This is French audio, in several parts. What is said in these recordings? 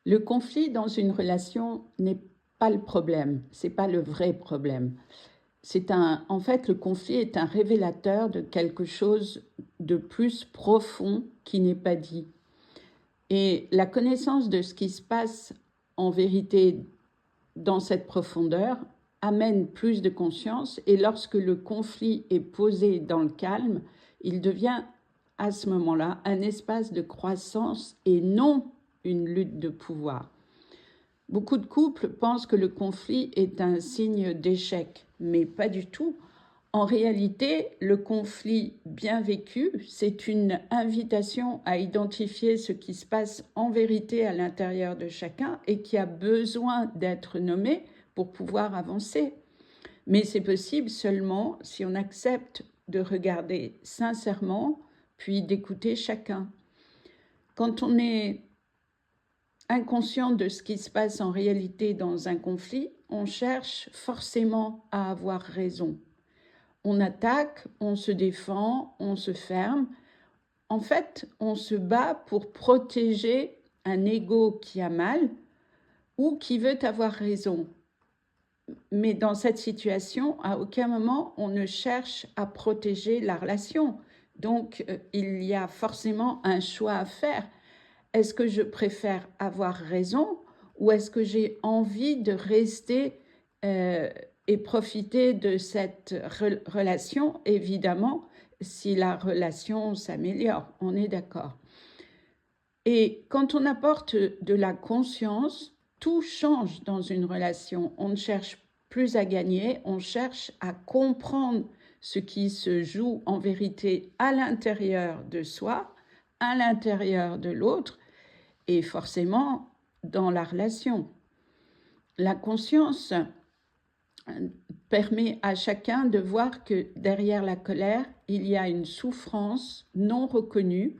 Le conflit dans une relation n'est pas le problème, c'est pas le vrai problème. En fait, le conflit est un révélateur de quelque chose de plus profond qui n'est pas dit. Et la connaissance de ce qui se passe en vérité dans cette profondeur amène plus de conscience et lorsque le conflit est posé dans le calme, il devient à ce moment-là un espace de croissance et non une lutte de pouvoir. Beaucoup de couples pensent que le conflit est un signe d'échec, mais pas du tout. En réalité, le conflit bien vécu, c'est une invitation à identifier ce qui se passe en vérité à l'intérieur de chacun et qui a besoin d'être nommé pour pouvoir avancer. Mais c'est possible seulement si on accepte de regarder sincèrement, puis d'écouter chacun. Quand on est inconscient de ce qui se passe en réalité dans un conflit, on cherche forcément à avoir raison. On attaque, on se défend, on se ferme. En fait, on se bat pour protéger un ego qui a mal ou qui veut avoir raison. Mais dans cette situation, à aucun moment on ne cherche à protéger la relation. Donc, il y a forcément un choix à faire. Est-ce que je préfère avoir raison ou est-ce que j'ai envie de rester et profiter de cette relation, évidemment, si la relation s'améliore, on est d'accord. Et quand on apporte de la conscience, tout change dans une relation. On ne cherche plus à gagner, on cherche à comprendre ce qui se joue en vérité à l'intérieur de soi, à l'intérieur de l'autre, et forcément dans la relation. La conscience permet à chacun de voir que derrière la colère, il y a une souffrance non reconnue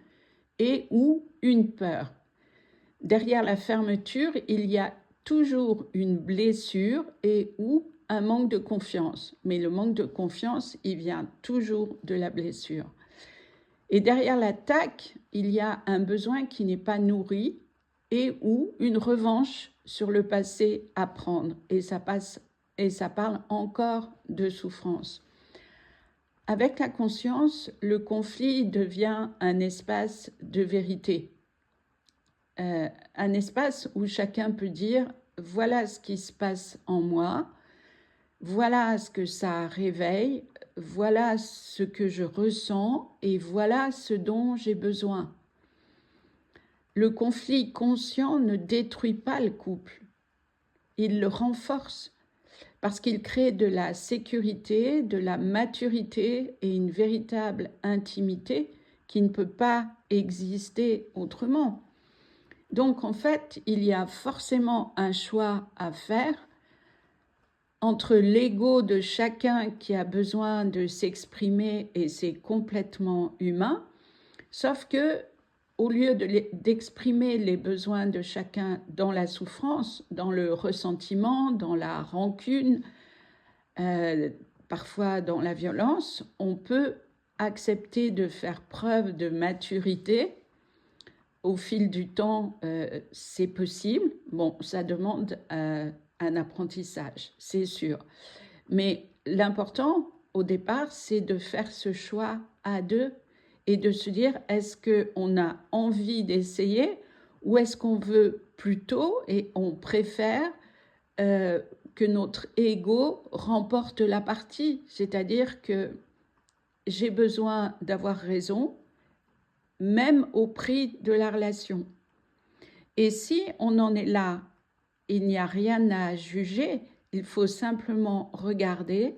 et ou une peur. Derrière la fermeture, il y a toujours une blessure et ou un manque de confiance. Mais le manque de confiance, il vient toujours de la blessure. Et derrière l'attaque, il y a un besoin qui n'est pas nourri et ou une revanche sur le passé à prendre. Et ça parle encore de souffrance. Avec la conscience, le conflit devient un espace de vérité. Un espace où chacun peut dire « voilà ce qui se passe en moi, voilà ce que ça réveille, voilà ce que je ressens et voilà ce dont j'ai besoin ». Le conflit conscient ne détruit pas le couple, il le renforce parce qu'il crée de la sécurité, de la maturité et une véritable intimité qui ne peut pas exister autrement. Donc en fait, il y a forcément un choix à faire entre l'ego de chacun qui a besoin de s'exprimer et c'est complètement humain, sauf que au lieu d'exprimer les besoins de chacun dans la souffrance, dans le ressentiment, dans la rancune, parfois dans la violence, on peut accepter de faire preuve de maturité. Au fil du temps, c'est possible. Bon, ça demande un apprentissage, c'est sûr. Mais l'important, au départ, c'est de faire ce choix à deux et de se dire, est-ce qu'on a envie d'essayer ou est-ce qu'on veut plutôt et on préfère que notre ego remporte la partie, c'est-à-dire que j'ai besoin d'avoir raison, même au prix de la relation. Et si on en est là, il n'y a rien à juger, il faut simplement regarder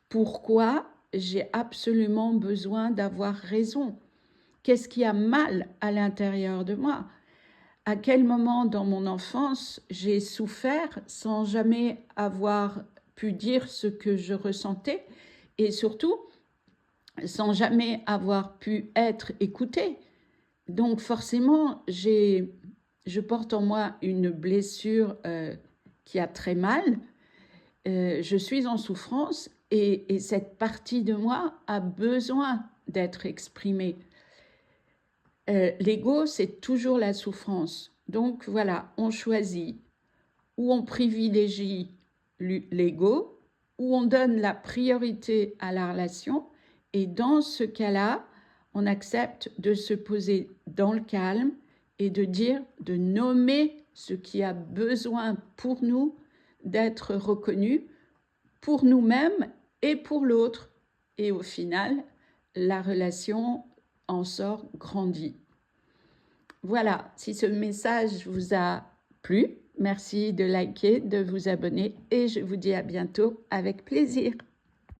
pourquoi j'ai absolument besoin d'avoir raison. Qu'est-ce qui a mal à l'intérieur de moi? À quel moment dans mon enfance j'ai souffert sans jamais avoir pu dire ce que je ressentais et surtout sans jamais avoir pu être écoutée. Donc forcément, je porte en moi une blessure qui a très mal. Je suis en souffrance et cette partie de moi a besoin d'être exprimée. L'ego, c'est toujours la souffrance. Donc voilà, on choisit où on privilégie l'ego, où on donne la priorité à la relation, et dans ce cas-là, on accepte de se poser dans le calme et de dire, de nommer ce qui a besoin pour nous d'être reconnu pour nous-mêmes et pour l'autre. Et au final, la relation en sort grandie. Voilà, si ce message vous a plu, merci de liker, de vous abonner et je vous dis à bientôt avec plaisir.